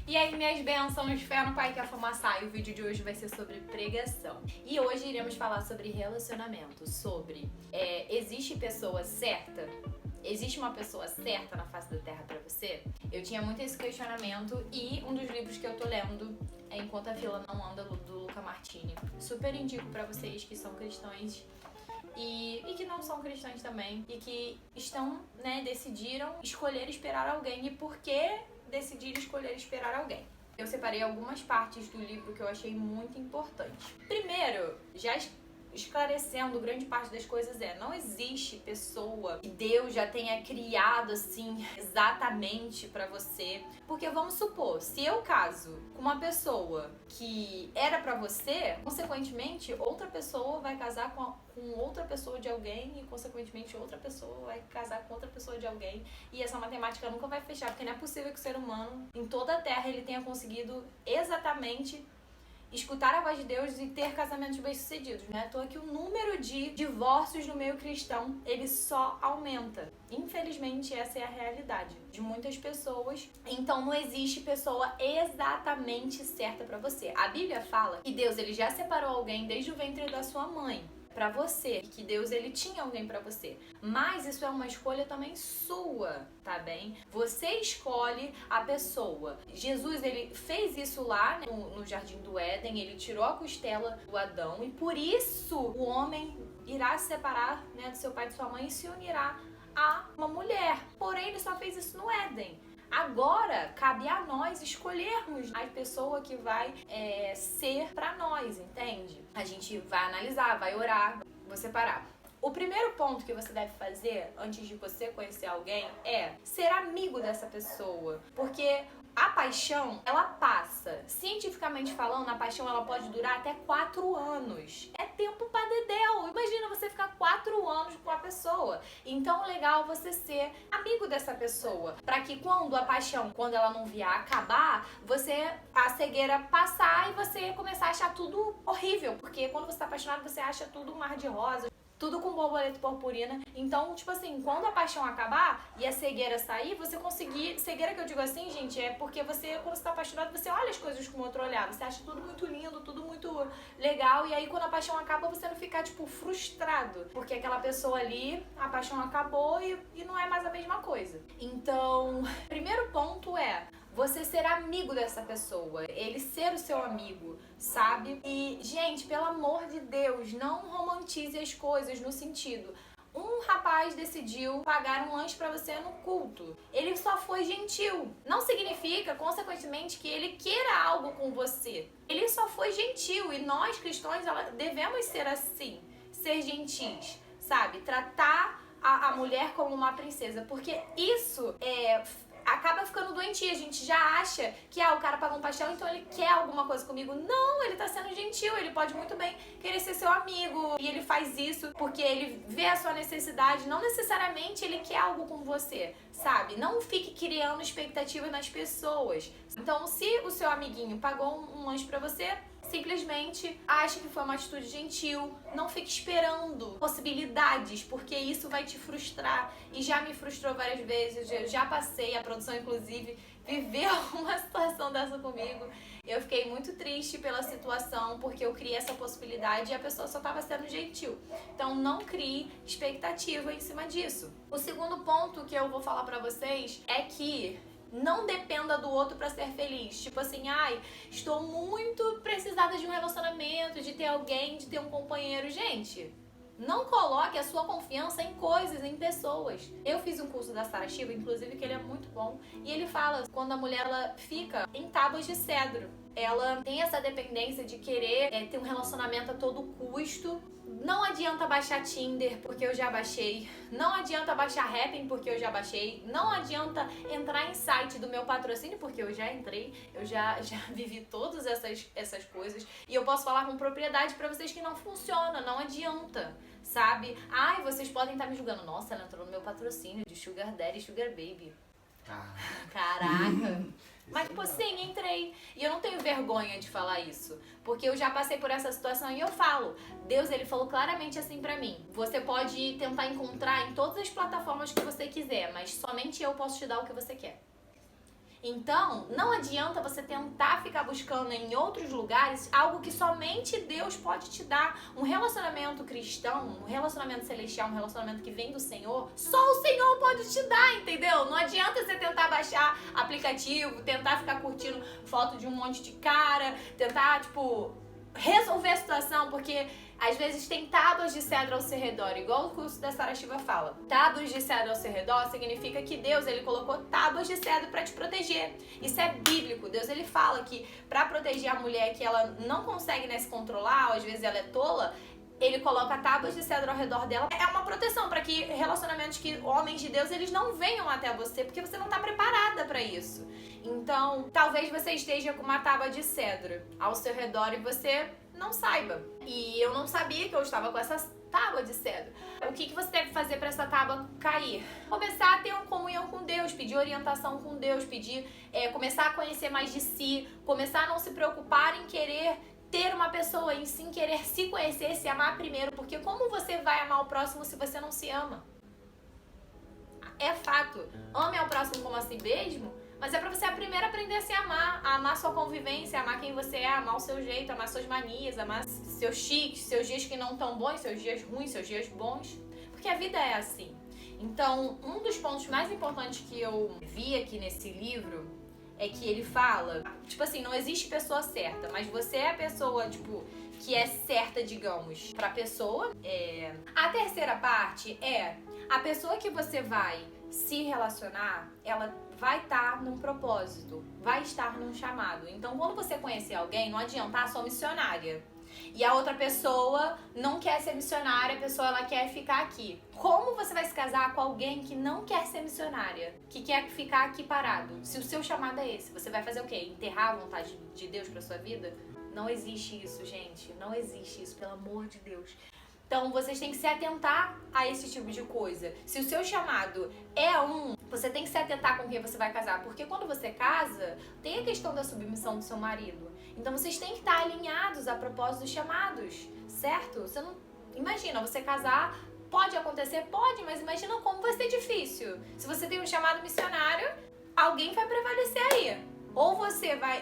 E aí, minhas bênçãos, fé no Pai que a fama sai. O vídeo de hoje vai ser sobre pregação. E hoje iremos falar sobre relacionamento, sobre existe pessoa certa? Existe uma pessoa certa na face da terra pra você? Eu tinha muito esse questionamento e um dos livros que eu tô lendo é Enquanto a Fila Não Anda, do Luca Martini. Super indico pra vocês que são cristãos e que não são cristãos também e que estão, decidiram escolher esperar alguém. E por que decidir escolher esperar alguém? Eu separei algumas partes do livro que eu achei muito importante. Primeiro, já esclarecendo grande parte das coisas não existe pessoa que Deus já tenha criado assim exatamente pra você, porque vamos supor, se eu caso com uma pessoa que era pra você, consequentemente outra pessoa vai casar com outra pessoa de alguém e consequentemente outra pessoa vai casar com outra pessoa de alguém, e essa matemática nunca vai fechar, porque não é possível que o ser humano em toda a Terra ele tenha conseguido exatamente escutar a voz de Deus e ter casamentos bem-sucedidos, né? À toa que o número de divórcios no meio cristão, ele só aumenta. Infelizmente, essa é a realidade de muitas pessoas. Então, não existe pessoa exatamente certa pra você. A Bíblia fala que Deus, ele já separou alguém desde o ventre da sua mãe pra você, que Deus ele tinha alguém pra você, mas isso é uma escolha também sua, tá bem? Você escolhe a pessoa. Jesus ele fez isso lá no Jardim do Éden, ele tirou a costela do Adão e por isso o homem irá se separar, do seu pai e de sua mãe e se unirá a uma mulher. Porém ele só fez isso no Éden. Agora, cabe a nós escolhermos a pessoa que vai ser pra nós, entende? A gente vai analisar, vai orar, vou separar. O primeiro ponto que você deve fazer antes de você conhecer alguém é ser amigo dessa pessoa, porque a paixão, ela passa. Cientificamente falando, a paixão ela pode durar até 4 anos. É tempo pra dedéu. Imagina você ficar 4 anos com a pessoa. Então, é legal você ser amigo dessa pessoa, pra que quando a paixão, quando ela não vier acabar, a cegueira passar e você começar a achar tudo horrível. Porque quando você tá apaixonado, você acha tudo um mar de rosa. Tudo com borboleta e purpurina. Então, tipo assim, quando a paixão acabar e a cegueira sair, você conseguir... Cegueira que eu digo assim, gente, é porque você, quando você tá apaixonado, você olha as coisas com outro olhar. Você acha tudo muito lindo, tudo muito legal. E aí, quando a paixão acaba, você não fica, frustrado. Porque aquela pessoa ali, a paixão acabou e não é mais a mesma coisa. Então, primeiro ponto é você ser amigo dessa pessoa, ele ser o seu amigo, sabe? E, gente, pelo amor de Deus, não romantize as coisas no sentido... Um rapaz decidiu pagar um lanche pra você no culto. Ele só foi gentil. Não significa, consequentemente, que ele queira algo com você. Ele só foi gentil e nós, cristãos, devemos ser assim, ser gentis, sabe? Tratar a mulher como uma princesa, porque isso acaba ficando doentio. A gente já acha que o cara pagou um pastel, então ele quer alguma coisa comigo. Não, ele tá sendo gentil, ele pode muito bem querer ser seu amigo. E ele faz isso porque ele vê a sua necessidade, não necessariamente ele quer algo com você, sabe? Não fique criando expectativa nas pessoas. Então, se o seu amiguinho pagou um lanche pra você, simplesmente ache que foi uma atitude gentil, não fique esperando possibilidades, porque isso vai te frustrar e já me frustrou várias vezes, eu já passei, a produção inclusive viveu uma situação dessa comigo, eu fiquei muito triste pela situação, porque eu criei essa possibilidade e a pessoa só estava sendo gentil, então não crie expectativa em cima disso. O segundo ponto que eu vou falar pra vocês é que não dependa do outro pra ser feliz. Tipo assim, estou muito precisada de um relacionamento, de ter alguém, de ter um companheiro. Gente, não coloque a sua confiança em coisas, em pessoas. Eu fiz um curso da Sarah Shiva, inclusive, que ele é muito bom. E ele fala quando a mulher ela fica em tábuas de cedro. Ela tem essa dependência de querer ter um relacionamento a todo custo. Não adianta baixar Tinder, porque eu já baixei. Não adianta baixar Happn, porque eu já baixei. Não adianta entrar em site do meu patrocínio, porque eu já entrei. Eu já vivi todas essas coisas. E eu posso falar com propriedade pra vocês que não funciona, não adianta, sabe? Vocês podem estar me julgando. Nossa, ela entrou no meu patrocínio de Sugar Daddy, Sugar Baby. Caraca! Mas, sim, entrei. E eu não tenho vergonha de falar isso, porque eu já passei por essa situação e eu falo. Deus, ele falou claramente assim pra mim. Você pode tentar encontrar em todas as plataformas que você quiser, mas somente eu posso te dar o que você quer. Então, não adianta você tentar ficar buscando em outros lugares algo que somente Deus pode te dar. Um relacionamento cristão, um relacionamento celestial, um relacionamento que vem do Senhor, só o Senhor pode te dar, entendeu? Não adianta você tentar baixar aplicativo, tentar ficar curtindo foto de um monte de cara, tentar, resolver a situação, porque às vezes tem tábuas de cedro ao seu redor, igual o curso da Sarah Shiva fala. Tábuas de cedro ao seu redor significa que Deus, ele colocou tábuas de cedro para te proteger. Isso é bíblico. Deus, ele fala que para proteger a mulher que ela não consegue, né, se controlar, ou às vezes ela é tola, ele coloca tábuas de cedro ao redor dela. É uma proteção para que relacionamentos que homens de Deus, eles não venham até você, porque você não tá preparada para isso. Então, talvez você esteja com uma tábua de cedro ao seu redor e você não saiba. E eu não sabia que eu estava com essa tábua de cedro. O que você deve fazer para essa tábua cair? Começar a ter uma comunhão com Deus, pedir orientação com Deus, começar a conhecer mais de si, começar a não se preocupar em querer ter uma pessoa, em sim querer se conhecer, se amar primeiro, porque como você vai amar o próximo se você não se ama? É fato. Ame ao próximo como a si mesmo, mas é pra você primeiro aprender a se amar, a amar sua convivência, a amar quem você é, amar o seu jeito, amar suas manias, amar seus chiques, seus dias que não tão bons, seus dias ruins, seus dias bons, porque a vida é assim. Então, um dos pontos mais importantes que eu vi aqui nesse livro é que ele fala, não existe pessoa certa, mas você é a pessoa, que é certa, digamos, pra pessoa. A terceira parte é, a pessoa que você vai se relacionar, ela vai estar num propósito, vai estar num chamado. Então, quando você conhecer alguém, não adianta, sou missionária. E a outra pessoa não quer ser missionária, a pessoa ela quer ficar aqui. Como você vai se casar com alguém que não quer ser missionária, que quer ficar aqui parado? Se o seu chamado é esse, você vai fazer o quê? Enterrar a vontade de Deus pra sua vida? Não existe isso, gente. Não existe isso, pelo amor de Deus. Então, vocês têm que se atentar a esse tipo de coisa. Se o seu chamado é você tem que se atentar com quem você vai casar. Porque quando você casa, tem a questão da submissão do seu marido. Então, vocês têm que estar alinhados a propósito dos chamados, certo? Você não... Imagina, você casar, pode acontecer? Pode, mas imagina como vai ser difícil. Se você tem um chamado missionário, alguém vai prevalecer aí. Ou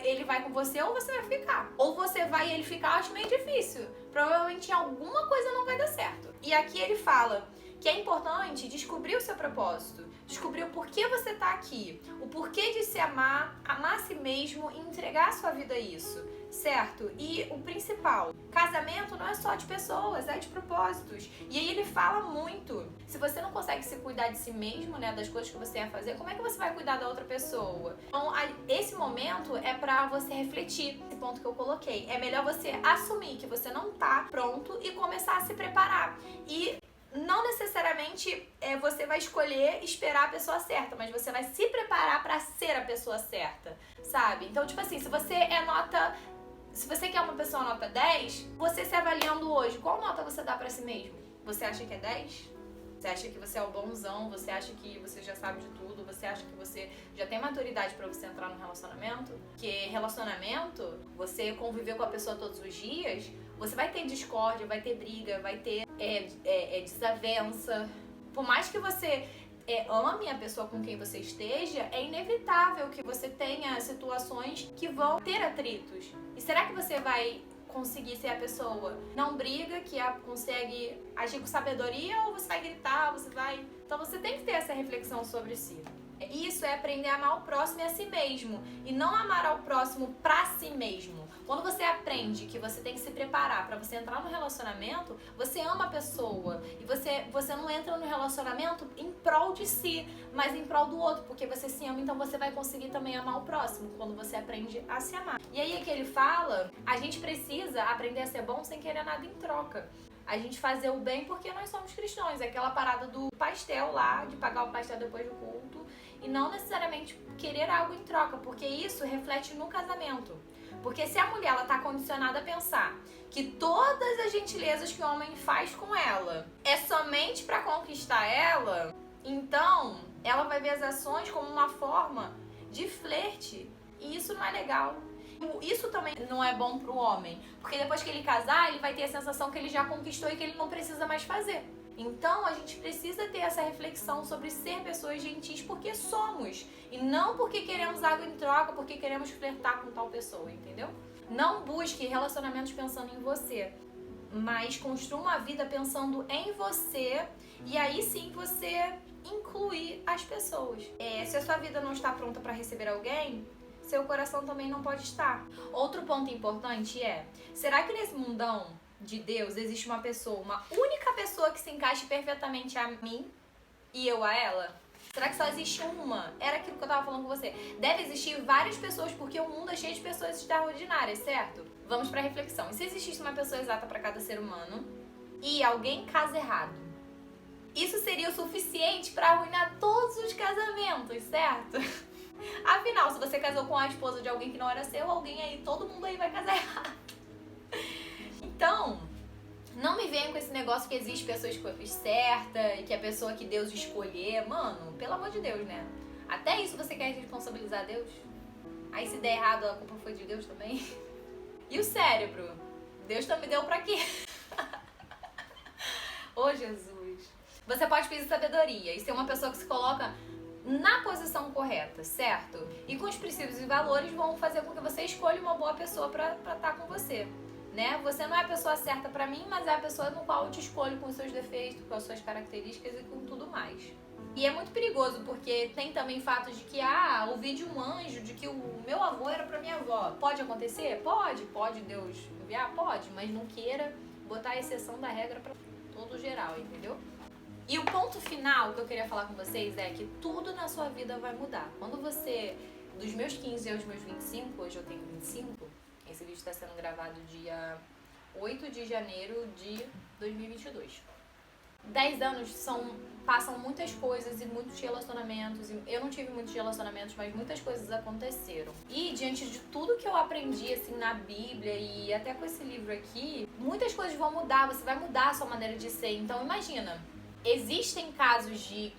ele vai com você, ou você vai ficar. Ou você vai e ele ficar, acho meio difícil. Provavelmente alguma coisa não vai dar certo. E aqui ele fala que é importante descobrir o seu propósito. Descobrir o porquê você tá aqui. O porquê de se amar a si mesmo e entregar a sua vida a isso. Certo? E o principal, casamento não é só de pessoas, é de propósitos. E aí ele fala muito. Se você não consegue se cuidar de si mesmo, né, das coisas que você ia fazer, como é que você vai cuidar da outra pessoa? Então, esse momento é pra você refletir. Esse ponto que eu coloquei. É melhor você assumir que você não tá pronto e começar a se preparar. E não necessariamente você vai escolher esperar a pessoa certa, mas você vai se preparar pra ser a pessoa certa, sabe? Então, se você quer uma pessoa nota 10, você se avaliando hoje, qual nota você dá pra si mesmo? Você acha que é 10? Você acha que você é o bonzão? Você acha que você já sabe de tudo? Você acha que você já tem maturidade pra você entrar num relacionamento? Porque relacionamento, você conviver com a pessoa todos os dias, você vai ter discórdia, vai ter briga, vai ter desavença. Por mais que você ame a pessoa com quem você esteja, é inevitável que você tenha situações que vão ter atritos. E será que você vai conseguir ser a pessoa não briga, que consegue agir com sabedoria, ou você vai gritar, Então você tem que ter essa reflexão sobre si. Isso é aprender a amar o próximo e a si mesmo, e não amar ao próximo pra si mesmo. Quando você aprende que você tem que se preparar pra você entrar no relacionamento, você ama a pessoa e você não entra no relacionamento em prol de si, mas em prol do outro, porque você se ama, então você vai conseguir também amar o próximo quando você aprende a se amar. E aí é que ele fala, a gente precisa aprender a ser bom sem querer nada em troca. A gente fazer o bem porque nós somos cristãos. É aquela parada do pastel lá, de pagar o pastel depois do culto. E não necessariamente querer algo em troca, porque isso reflete no casamento. Porque se a mulher ela tá condicionada a pensar que todas as gentilezas que o homem faz com ela é somente pra conquistar ela, então ela vai ver as ações como uma forma de flerte. E isso não é legal. Isso também não é bom pro homem, porque depois que ele casar, ele vai ter a sensação que ele já conquistou e que ele não precisa mais fazer. Então a gente precisa ter essa reflexão sobre ser pessoas gentis porque somos. E não porque queremos algo em troca, porque queremos flertar com tal pessoa, entendeu? Não busque relacionamentos pensando em você, mas construa uma vida pensando em você. E aí sim você incluir as pessoas. Se a sua vida não está pronta para receber alguém, seu coração também não pode estar. Outro ponto importante será que nesse mundão de Deus existe uma pessoa, uma única pessoa que se encaixe perfeitamente a mim e eu a ela? Será que só existe uma? Era aquilo que eu tava falando com você. Deve existir várias pessoas porque o mundo é cheio de pessoas extraordinárias, certo? Vamos pra reflexão. E se existisse uma pessoa exata para cada ser humano e alguém casa errado? Isso seria o suficiente para arruinar todos os casamentos, certo? Afinal, se você casou com a esposa de alguém que não era seu, alguém aí, todo mundo aí vai casar errado. Então, não me venham com esse negócio que existe pessoas que eu fiz certa e que a pessoa que Deus escolher. Mano, pelo amor de Deus, né? Até isso você quer responsabilizar Deus? Aí se der errado, a culpa foi de Deus também? E o cérebro? Deus também deu pra quê? Ô, Jesus. Você pode pedir sabedoria e ser uma pessoa que se coloca na posição correta, certo? E com os princípios e valores vão fazer com que você escolha uma boa pessoa pra estar com você, né? Você não é a pessoa certa pra mim, mas é a pessoa no qual eu te escolho com os seus defeitos, com as suas características e com tudo mais. E é muito perigoso, porque tem também fatos de que, ouvi de um anjo, de que o meu avô era pra minha avó. Pode acontecer? Pode Deus enviar? Pode, mas não queira botar a exceção da regra pra todo geral, entendeu? E o ponto final que eu queria falar com vocês é que tudo na sua vida vai mudar. Quando você, dos meus 15 aos meus 25, hoje eu tenho 25, esse vídeo está sendo gravado dia 8 de janeiro de 2022. 10 anos passam muitas coisas e muitos relacionamentos. Eu não tive muitos relacionamentos, mas muitas coisas aconteceram. E diante de tudo que eu aprendi assim na Bíblia e até com esse livro aqui, muitas coisas vão mudar, você vai mudar a sua maneira de ser. Então imagina, existem casos de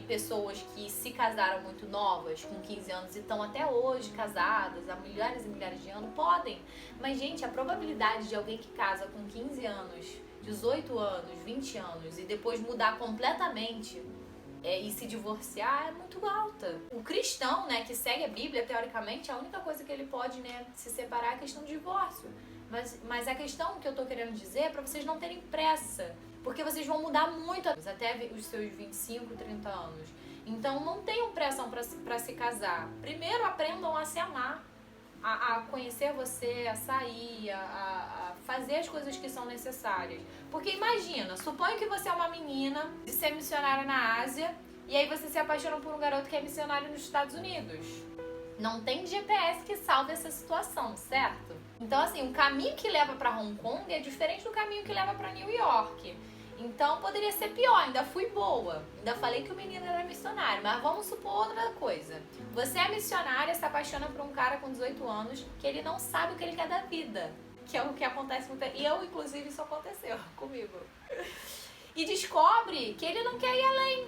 pessoas que se casaram muito novas, com 15 anos, e estão até hoje casadas, há milhares e milhares de anos, podem. Mas, gente, a probabilidade de alguém que casa com 15 anos, 18 anos, 20 anos, e depois mudar completamente e se divorciar é muito alta. O cristão, né, que segue a Bíblia, teoricamente, a única coisa que ele pode, né, se separar é a questão do divórcio. Mas a questão que eu tô querendo dizer é pra vocês não terem pressa. Porque vocês vão mudar muito até os seus 25, 30 anos. Então não tenham pressão pra se casar. Primeiro aprendam a se amar, a conhecer você, a sair, a fazer as coisas que são necessárias. Porque imagina, suponha que você é uma menina de ser missionária na Ásia e aí você se apaixona por um garoto que é missionário nos Estados Unidos. Não tem GPS que salve essa situação, certo? Então assim, o caminho que leva pra Hong Kong é diferente do caminho que leva pra New York. Então poderia ser pior, ainda fui boa. Ainda falei que o menino era missionário, mas vamos supor outra coisa. Você é missionária, se apaixona por um cara com 18 anos que ele não sabe o que ele quer da vida. Que é o que acontece muito. E eu, inclusive, isso aconteceu comigo. E descobre que ele não quer ir além.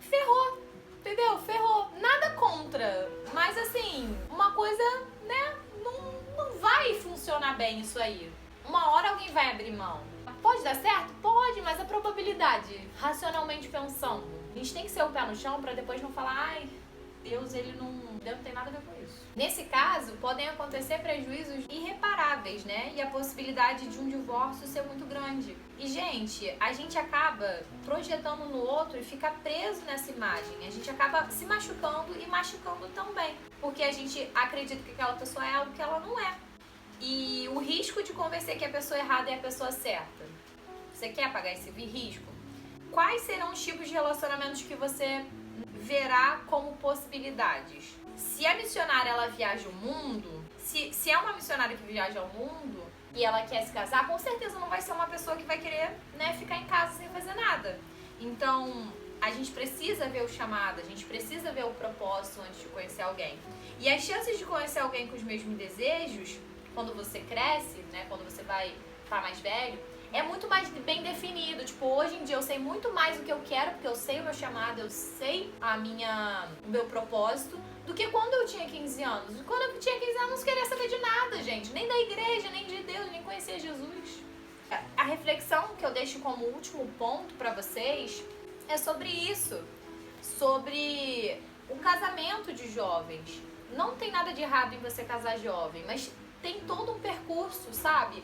Ferrou, entendeu? Ferrou. Nada contra. Mas assim, uma coisa, né, não vai funcionar bem isso aí. Uma hora alguém vai abrir mão. Pode dar certo? Pode, mas a probabilidade, racionalmente pensando, a gente tem que ser o pé no chão pra depois não falar, Deus não tem nada a ver com isso. Nesse caso, podem acontecer prejuízos irreparáveis, né? E a possibilidade de um divórcio ser muito grande. E, gente, a gente acaba projetando no outro e fica preso nessa imagem. A gente acaba se machucando e machucando também. Porque a gente acredita que aquela pessoa é algo que ela não é. E o risco de convencer que a pessoa errada é a pessoa certa. Você quer pagar esse risco? Quais serão os tipos de relacionamentos que você verá como possibilidades? Se a missionária ela viaja o mundo, se é uma missionária que viaja ao mundo e ela quer se casar, com certeza não vai ser uma pessoa que vai querer, né, ficar em casa sem fazer nada. Então, a gente precisa ver o chamado, a gente precisa ver o propósito antes de conhecer alguém. E as chances de conhecer alguém com os mesmos desejos, quando você cresce, né, quando você vai estar mais velho, é muito mais bem definido. Tipo, hoje em dia eu sei muito mais o que eu quero, porque eu sei o meu chamado, eu sei o meu propósito, do que quando eu tinha 15 anos. Quando eu tinha 15 anos eu não queria saber de nada, gente. Nem da igreja, nem de Deus, nem conhecia Jesus. A reflexão que eu deixo como último ponto pra vocês é sobre isso, sobre o casamento de jovens. Não tem nada de errado em você casar jovem, mas tem todo um percurso, sabe?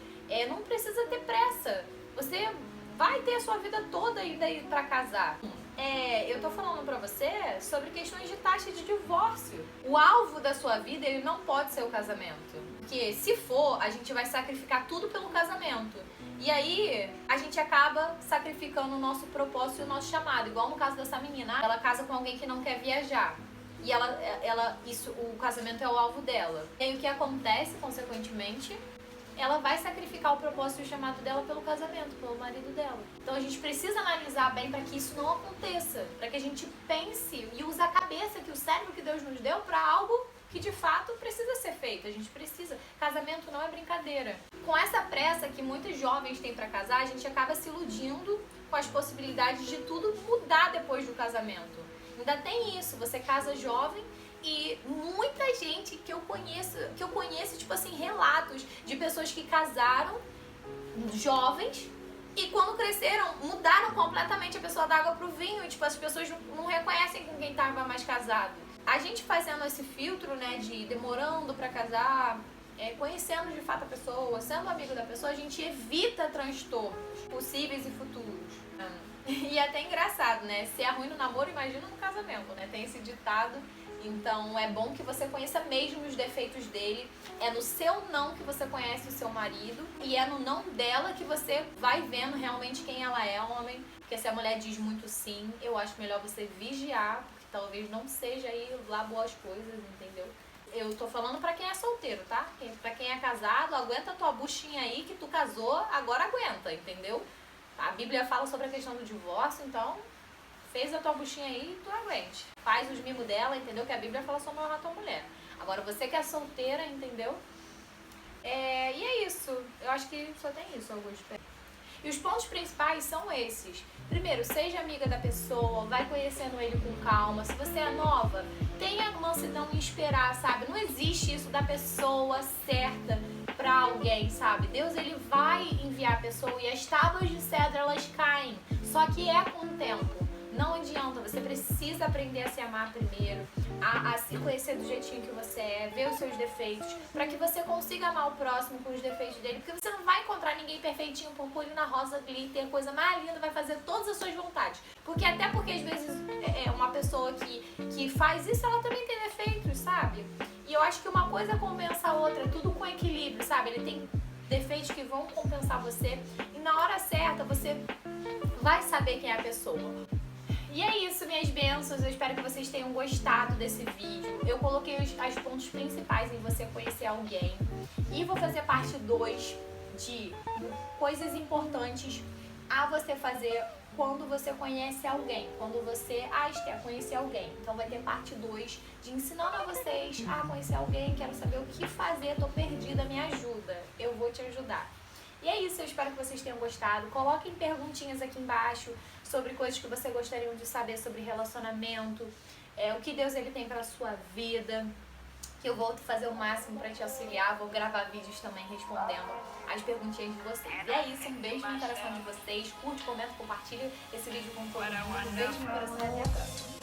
Não precisa ter pressa. Você vai ter a sua vida toda ainda aí pra casar. Eu tô falando pra você sobre questões de taxa de divórcio. O alvo da sua vida, ele não pode ser o casamento. Porque se for, a gente vai sacrificar tudo pelo casamento. E aí, a gente acaba sacrificando o nosso propósito e o nosso chamado. Igual no caso dessa menina, ela casa com alguém que não quer viajar. E o casamento é o alvo dela. E aí o que acontece, consequentemente, ela vai sacrificar o propósito e o chamado dela pelo casamento, pelo marido dela. Então a gente precisa analisar bem para que isso não aconteça, para que a gente pense e use a cabeça, que o cérebro que Deus nos deu, para algo que de fato precisa ser feito. A gente precisa. Casamento não é brincadeira. Com essa pressa que muitos jovens têm para casar, a gente acaba se iludindo com as possibilidades de tudo mudar depois do casamento. Ainda tem isso, você casa jovem. E muita gente que eu conheço, tipo assim, relatos de pessoas que casaram jovens e quando cresceram, mudaram completamente a pessoa da água pro vinho. E tipo, as pessoas não reconhecem com quem tava mais casado. A gente fazendo esse filtro, né, de demorando pra casar, conhecendo de fato a pessoa, sendo amigo da pessoa, a gente evita transtornos possíveis e futuros. E é até engraçado, né? Se é ruim no namoro, imagina no casamento, né? Tem esse ditado. Então é bom que você conheça mesmo os defeitos dele. É no seu não que você conhece o seu marido. E é no não dela que você vai vendo realmente quem ela é, homem. Porque se a mulher diz muito sim, eu acho melhor você vigiar. Porque talvez não seja aí lá boas coisas, entendeu? Eu tô falando pra quem é solteiro, tá? Pra quem é casado, aguenta tua buchinha aí que tu casou, agora aguenta, entendeu? A Bíblia fala sobre a questão do divórcio, então fez a tua buchinha aí e tu aguente. Faz os mimos dela, entendeu? Que a Bíblia fala sobre honrar a tua mulher. Agora você que é solteira, entendeu? E é isso. Eu acho que só tem isso, Augusto. E os pontos principais são esses. Primeiro, seja amiga da pessoa, vai conhecendo ele com calma. Se você é nova, tenha mansidão em esperar, sabe? Não existe isso da pessoa certa pra alguém, sabe? Deus, ele vai enviar a pessoa e as tábuas de cedro, elas caem. Só que é com o tempo. Não adianta, você precisa aprender a se amar primeiro, a se conhecer do jeitinho que você é, ver os seus defeitos, para que você consiga amar o próximo com os defeitos dele, porque você não vai encontrar ninguém perfeitinho, purpurina, rosa, glitter, coisa mais linda, vai fazer todas as suas vontades. Porque até porque às vezes uma pessoa que faz isso, ela também tem defeitos, sabe? E eu acho que uma coisa compensa a outra, tudo com equilíbrio, sabe? Ele tem defeitos que vão compensar você e na hora certa você vai saber quem é a pessoa. E é isso, minhas bênçãos. Eu espero que vocês tenham gostado desse vídeo. Eu coloquei os pontos principais em você conhecer alguém. E vou fazer parte 2 de coisas importantes a você fazer quando você conhece alguém. Quando você, quer conhecer alguém. Então vai ter parte 2 de ensinando a vocês a conhecer alguém. Quero saber o que fazer, tô perdida, me ajuda. Eu vou te ajudar. E é isso, eu espero que vocês tenham gostado. Coloquem perguntinhas aqui embaixo sobre coisas que vocês gostariam de saber sobre relacionamento, o que Deus ele tem pra sua vida, que eu vou fazer o máximo pra te auxiliar. Vou gravar vídeos também respondendo as perguntinhas de vocês. E é isso, um beijo no coração de vocês. Curte, comenta, compartilha esse vídeo com todo mundo. Um beijo no coração e até a próxima.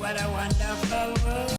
What a wonderful world.